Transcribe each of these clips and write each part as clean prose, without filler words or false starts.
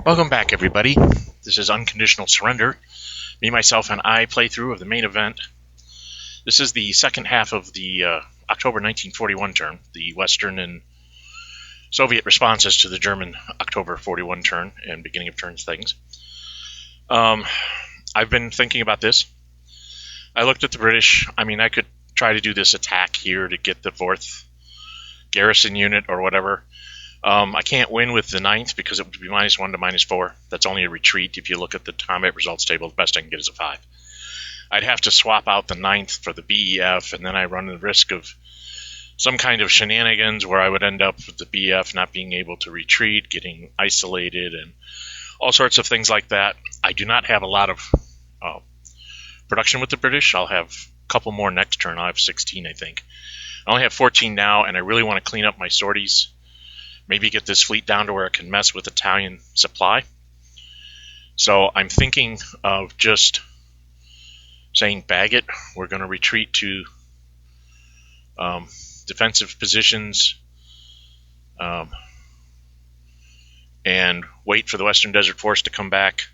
Welcome back, everybody. This is Unconditional Surrender. Me, myself, and I playthrough of the main event. This is the second half of the October 1941 turn, the Western and Soviet responses to the German October 41 turn and beginning of turns things. I've been thinking about this. I looked at the British. I could try to do this attack here to get the 4th garrison unit or whatever. I can't win with the 9th because it would be -1 to -4. That's only a retreat. If you look at the combat results table, the best I can get is a 5. I'd have to swap out the 9th for the BEF, and then I run the risk of some kind of shenanigans where I would end up with the BF not being able to retreat, getting isolated, and all sorts of things like that. I do not have a lot of production with the British. I'll have a couple more next turn. I'll have 16, I think. I only have 14 now, and I really want to clean up my sorties. Maybe get this fleet down to where it can mess with Italian supply. So I'm thinking of just saying bag it. We're going to retreat to defensive positions and wait for the Western Desert Force to come back.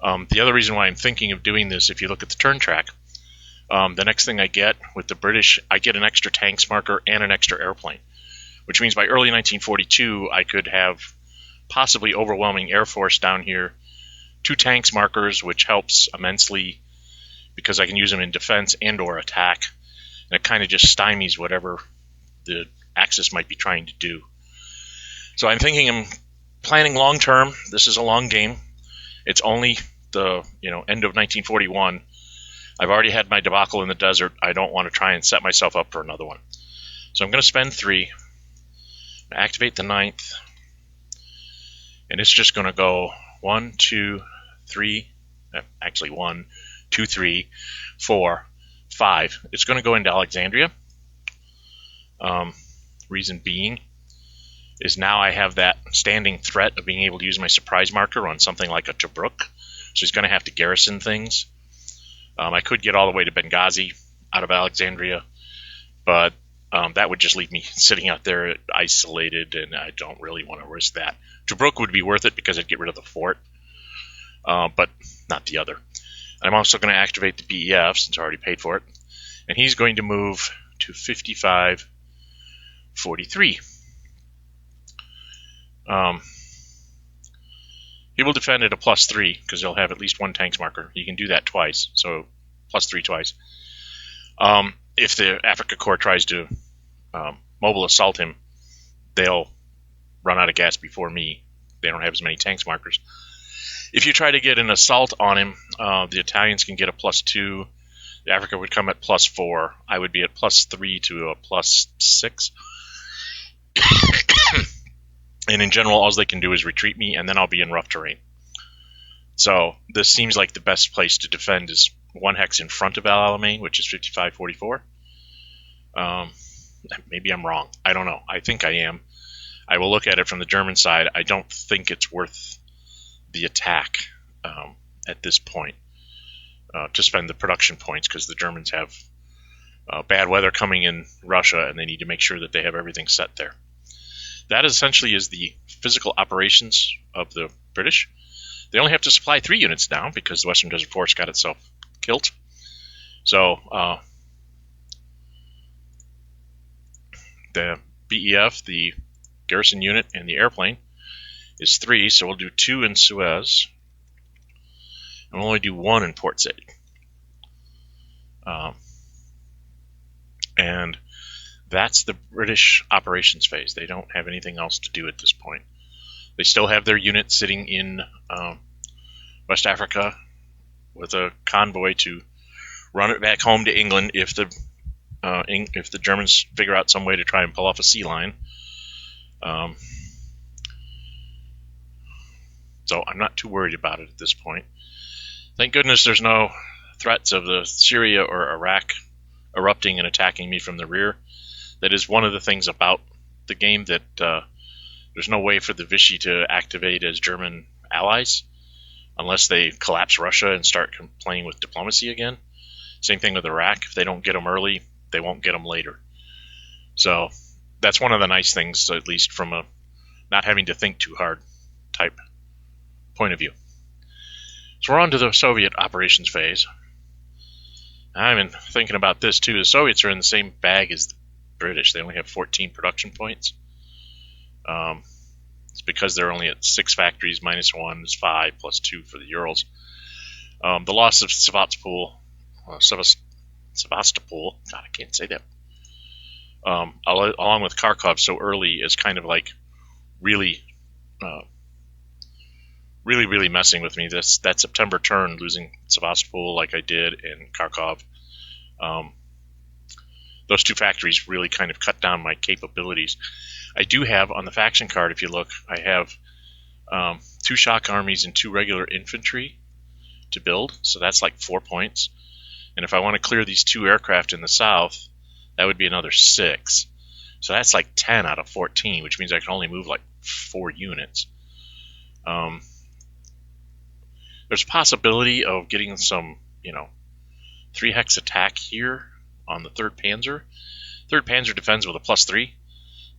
The other reason why I'm thinking of doing this, if you look at the turn track, the next thing I get with the British, I get an extra tanks marker and an extra airplane, which means by early 1942 I could have possibly overwhelming air force down here, 2 tanks markers, which helps immensely because I can use them in defense and or attack, and it kind of just stymies whatever the Axis might be trying to do. So I'm planning long term. This is a long game. It's only the end of 1941. I've already had my debacle in the desert. I don't want to try and set myself up for another one. So I'm going to spend 3. Activate the 9th, and it's just going to go 1, 2, 3, actually 1, 2, 3, 4, 5. It's going to go into Alexandria. Reason being is now I have that standing threat of being able to use my surprise marker on something like a Tobruk, so he's going to have to garrison things. I could get all the way to Benghazi out of Alexandria, but that would just leave me sitting out there isolated, and I don't really want to risk that. Tobruk would be worth it because I'd get rid of the fort, but not the other. I'm also going to activate the BEF since I already paid for it, and he's going to move to 55-43. He will defend at a +3 because he'll have at least 1 tanks marker. He can do that twice, so +3 twice. If the Afrika Korps tries to mobile assault him, they'll run out of gas before me. They don't have as many tanks markers. If you try to get an assault on him, the Italians can get a +2. The Africa would come at +4. I would be at +3 to a +6. And in general, all they can do is retreat me, and then I'll be in rough terrain. So this seems like the best place to defend is 1 hex in front of Al Alamein, which is 55-44. Maybe I'm wrong. I don't know. I think I am. I will look at it from the German side. I don't think it's worth the attack at this point to spend the production points, because the Germans have bad weather coming in Russia, and they need to make sure that they have everything set there. That essentially is the physical operations of the British. They only have to supply 3 units now because the Western Desert Force got itself killed. So the BEF, the garrison unit, and the airplane is 3, so we'll do 2 in Suez, and we'll only do 1 in Port Said. And that's the British operations phase. They don't have anything else to do at this point. They still have their unit sitting in West Africa with a convoy to run it back home to England if the Germans figure out some way to try and pull off a sea line. So I'm not too worried about it at this point. Thank goodness there's no threats of the Syria or Iraq erupting and attacking me from the rear. That is one of the things about the game, that there's no way for the Vichy to activate as German allies unless they collapse Russia and start playing with diplomacy again. Same thing with Iraq. If they don't get them early, they won't get them later. So that's one of the nice things, at least from a not having to think too hard type point of view. So we're on to the Soviet operations phase. I've been thinking about this too. The Soviets are in the same bag as the British. They only have 14 production points. It's because they're only at 6 factories, -1 is 5, +2 for the Urals. The loss of Sevastopol, God, I can't say that, along with Kharkov so early is kind of like really messing with me. That September turn, losing Sevastopol like I did in Kharkov, those 2 factories really kind of cut down my capabilities. I do have on the faction card, if you look, I have 2 shock armies and 2 regular infantry to build, so that's like 4 points. And if I want to clear these 2 aircraft in the south, that would be another 6. So that's like 10 out of 14, which means I can only move like 4 units. There's a possibility of getting some, 3 hex attack here on the 3rd Panzer. 3rd Panzer defends with a +3.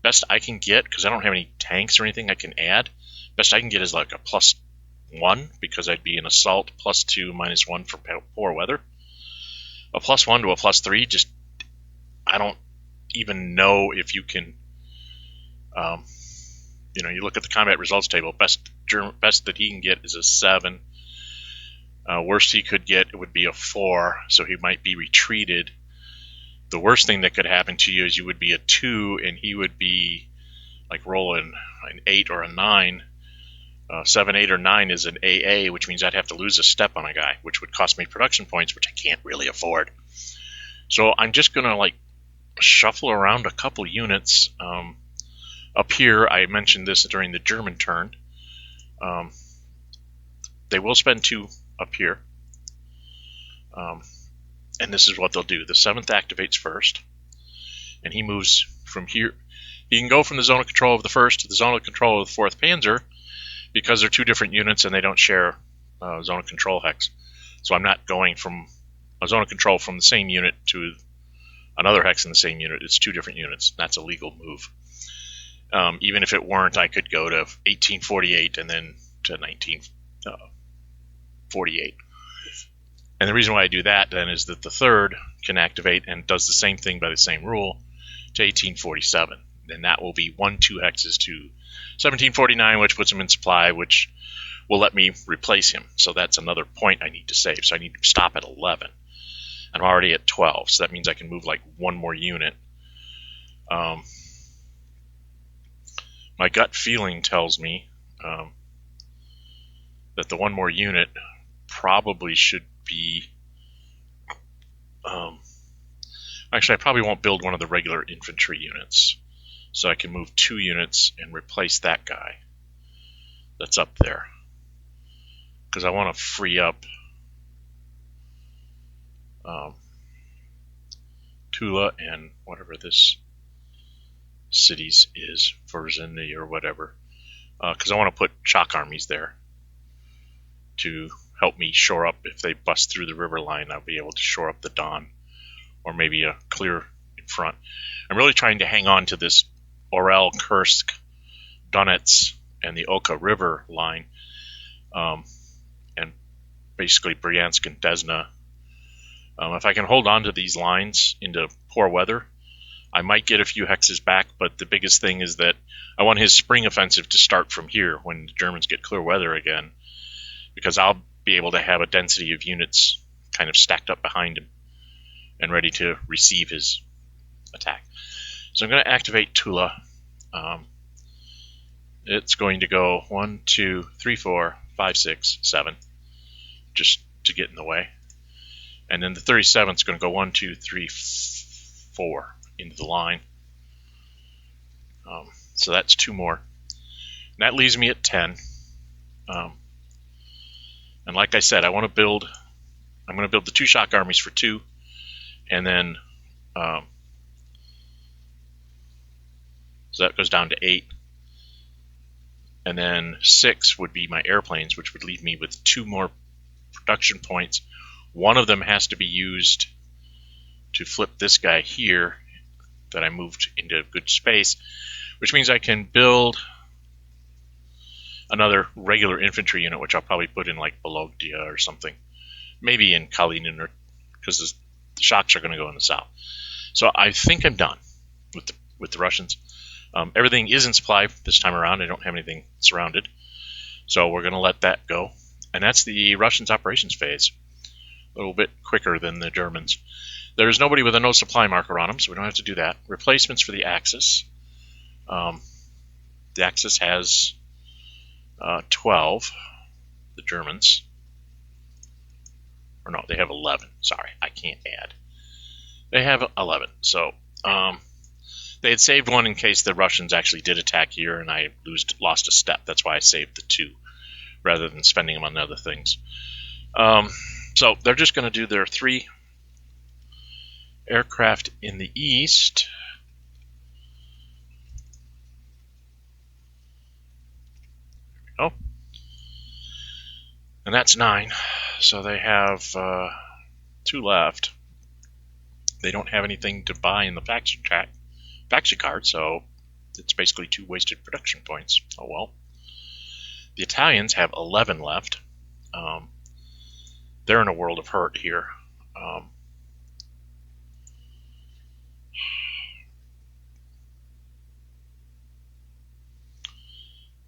Best I can get, because I don't have any tanks or anything I can add, best I can get is like a +1, because I'd be an assault +2, -1 for poor weather. A +1 to a +3, just, I don't even know if you can, you look at the combat results table, best that he can get is a 7. Worst he could get would be a 4, so he might be retreated. The worst thing that could happen to you is you would be a 2, and he would be like rolling an 8 or a 9. 7, 8, or 9 is an AA, which means I'd have to lose a step on a guy, which would cost me production points, which I can't really afford. So I'm just going to shuffle around a couple units. Up here, I mentioned this during the German turn. They will spend 2 up here. And this is what they'll do. The 7th activates first, and he moves from here. He can go from the zone of control of the 1st to the zone of control of the 4th Panzer, because they're 2 different units and they don't share zone of control hex. So I'm not going from a zone of control from the same unit to another hex in the same unit. It's 2 different units. That's a legal move. Even if it weren't, I could go to 1848 and then to 1948. And the reason why I do that then is that the 3rd can activate and does the same thing by the same rule to 1847. And that will be 1-2 hexes to 1749, which puts him in supply, which will let me replace him. So that's another point I need to save. So I need to stop at 11. I'm already at 12, so that means I can move like 1 more unit. My gut feeling tells me that the 1 more unit probably should be... actually, I probably won't build one of the regular infantry units. So I can move 2 units and replace that guy that's up there. Because I want to free up Tula and whatever this city's is, Verzini or whatever. Because I want to put shock armies there to help me shore up. If they bust through the river line, I'll be able to shore up the Don. Or maybe a clear in front. I'm really trying to hang on to this Orel, Kursk, Donetsk, and the Oka River line, and basically Bryansk and Desna. If I can hold on to these lines into poor weather, I might get a few hexes back, but the biggest thing is that I want his spring offensive to start from here when the Germans get clear weather again, because I'll be able to have a density of units kind of stacked up behind him and ready to receive his attack. So I'm going to activate Tula. It's going to go 1, 2, 3, 4, 5, 6, 7, just to get in the way. And then the 37th is going to go 1, 2, 3, 4 into the line. So that's 2 more. And that leaves me at 10. And like I said, I'm going to build the 2 shock armies for 2, and then so that goes down to 8. And then 6 would be my airplanes, which would leave me with 2 more production points. One of them has to be used to flip this guy here that I moved into good space, which means I can build... another regular infantry unit, which I'll probably put in like Bologna or something, maybe in Kalinin, because the shocks are going to go in the south. So I think I'm done with the Russians. Everything is in supply this time around. I don't have anything surrounded, so we're going to let that go. And that's the Russians' operations phase. A little bit quicker than the Germans. There's nobody with a no supply marker on them, so we don't have to do that. Replacements for the Axis. The Axis has 12, the Germans. Or no, they have 11. Sorry, I can't add. They have 11. So they had saved one in case the Russians actually did attack here and I lost a step. That's why I saved the 2 rather than spending them on other things. So they're just going to do their 3 aircraft in the east. There we go. And that's 9. So they have 2 left. They don't have anything to buy in the faction card, so it's basically 2 wasted production points. Oh well. The Italians have 11 left. They're in a world of hurt here.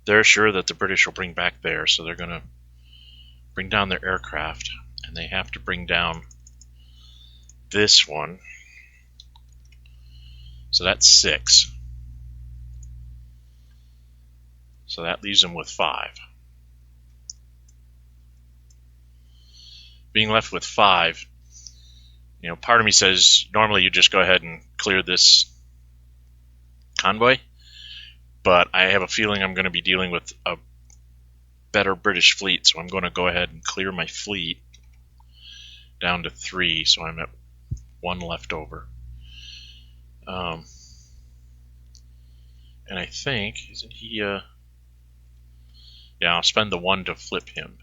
They're sure that the British will bring back theirs, so they're going to bring down their aircraft, and they have to bring down this one. So that's 6. So that leaves them with 5. Being left with 5, part of me says normally you just go ahead and clear this convoy, but I have a feeling I'm going to be dealing with a better British fleet, so I'm going to go ahead and clear my fleet down to 3, so I'm at 1 left over. And I think, isn't he, yeah, I'll spend the 1 to flip him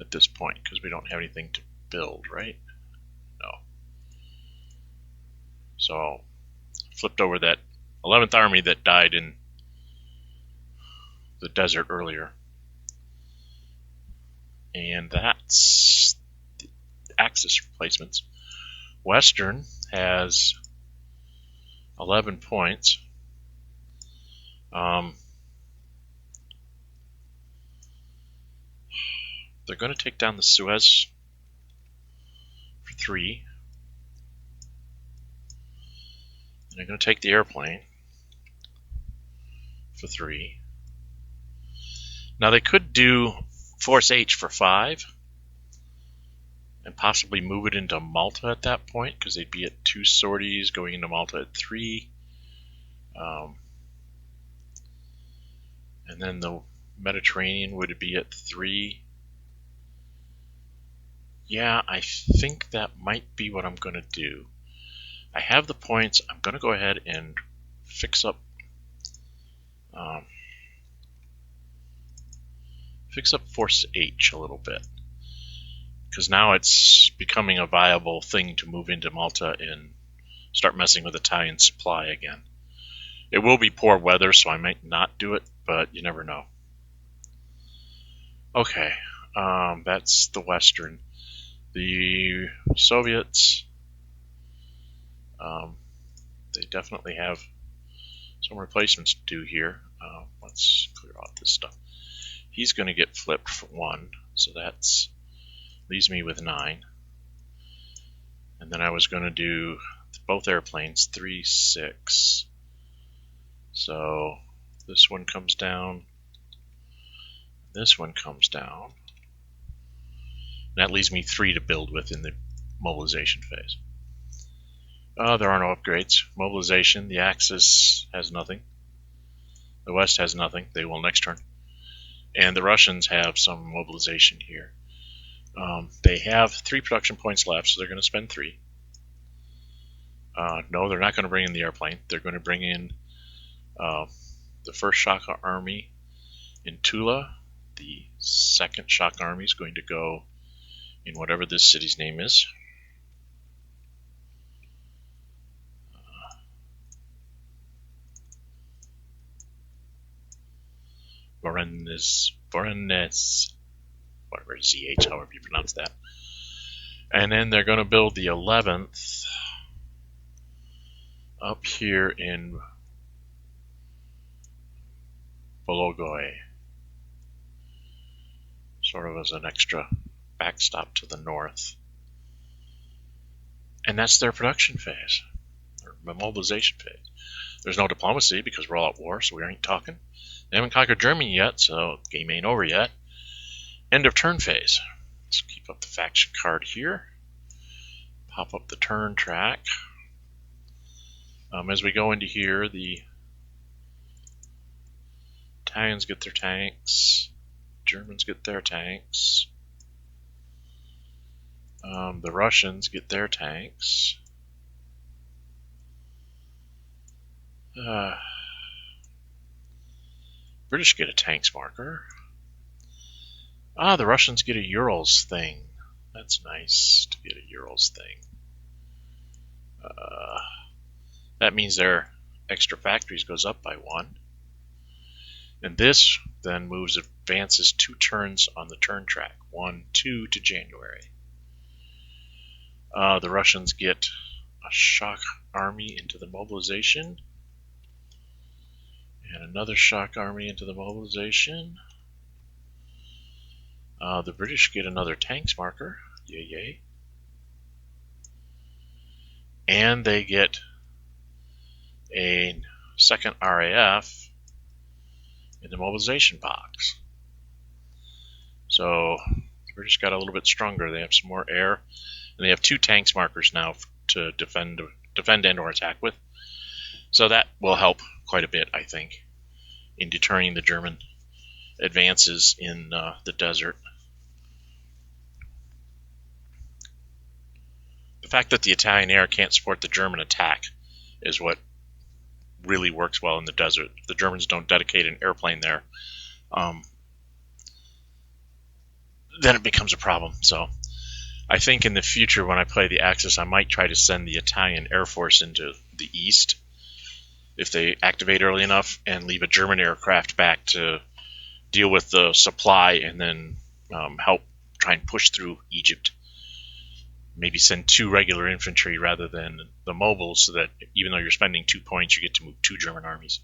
at this point, because we don't have anything to build, right? No. So, flipped over that 11th Army that died in the desert earlier. And that's the Axis replacements. Western has 11 points. They're going to take down the Suez for 3. And they're going to take the airplane for 3. Now they could do Force H for 5 and possibly move it into Malta at that point, because they'd be at 2 sorties going into Malta at 3. And then the Mediterranean would be at 3. Yeah, I think that might be what I'm going to do. I have the points. I'm going to go ahead and fix up Force H a little bit, because now it's becoming a viable thing to move into Malta and start messing with Italian supply again. It will be poor weather, so I might not do it, but you never know. Okay, that's the Western. The Soviets, they definitely have some replacements to do here. Let's clear out this stuff. He's going to get flipped for 1, so that's leaves me with 9. And then I was going to do both airplanes 3, 6. So this one comes down, this one comes down. That leaves me 3 to build with in the mobilization phase. There are no upgrades. Mobilization, the Axis has nothing. The West has nothing. They will next turn. And the Russians have some mobilization here. They have 3 production points left, so they're going to spend 3. No, they're not going to bring in the airplane. They're going to bring in the 1st Shock Army in Tula. The 2nd Shock Army is going to go in whatever this city's name is. Vorennes, whatever, ZH, however you pronounce that. And then they're going to build the 11th up here in Bologoy, sort of as an extra backstop to the north. And that's their production phase, or mobilization phase. There's no diplomacy because we're all at war, so we ain't talking. They haven't conquered Germany yet, so the game ain't over yet. End of turn phase. Let's keep up the faction card here. Pop up the turn track. As we go into here, the Italians get their tanks. Germans get their tanks. The Russians get their tanks. British get a tanks marker. The Russians get a Urals thing. That's nice to get a Urals thing. That means their extra factories goes up by 1. And this then advances 2 turns on the turn track. 1, 2 to January. The Russians get a shock army into the mobilization. And another shock army into the mobilization. The British get another tanks marker. Yay, yay. And they get a second RAF in the mobilization box. So the British got a little bit stronger. They have some more air. And they have 2 tanks markers now to defend and or attack with. So that will help quite a bit, I think, in deterring the German advances in the desert. The fact that the Italian air can't support the German attack is what really works well in the desert. The Germans don't dedicate an airplane there. Then it becomes a problem. So I think in the future when I play the Axis, I might try to send the Italian Air Force into the east if they activate early enough, and leave a German aircraft back to deal with the supply and then help try and push through Egypt. Maybe send 2 regular infantry rather than the mobiles, so that even though you're spending 2 points, you get to move 2 German armies.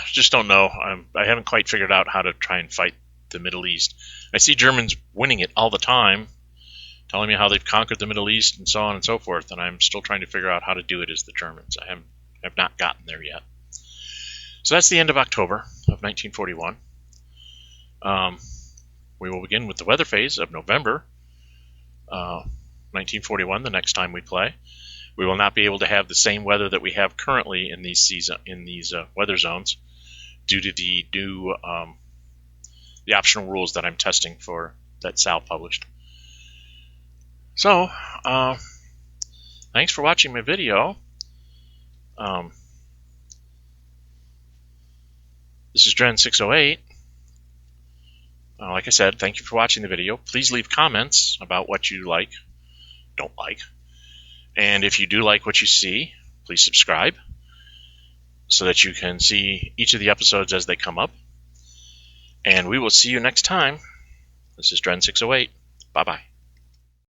Just don't know. I haven't quite figured out how to try and fight the Middle East. I see Germans winning it all the time, telling me how they've conquered the Middle East and so on and so forth, and I'm still trying to figure out how to do it as the Germans. I have not gotten there yet. So that's the end of October of 1941. We will begin with the weather phase of November 1941 the next time we play. We will not be able to have the same weather that we have currently in these weather zones due to the new the optional rules that I'm testing for that Sal published. So, thanks for watching my video. This is Dren608. Like I said, thank you for watching the video. Please leave comments about what you like, don't like. And if you do like what you see, please subscribe so that you can see each of the episodes as they come up. And we will see you next time. This is Dren608. Bye-bye.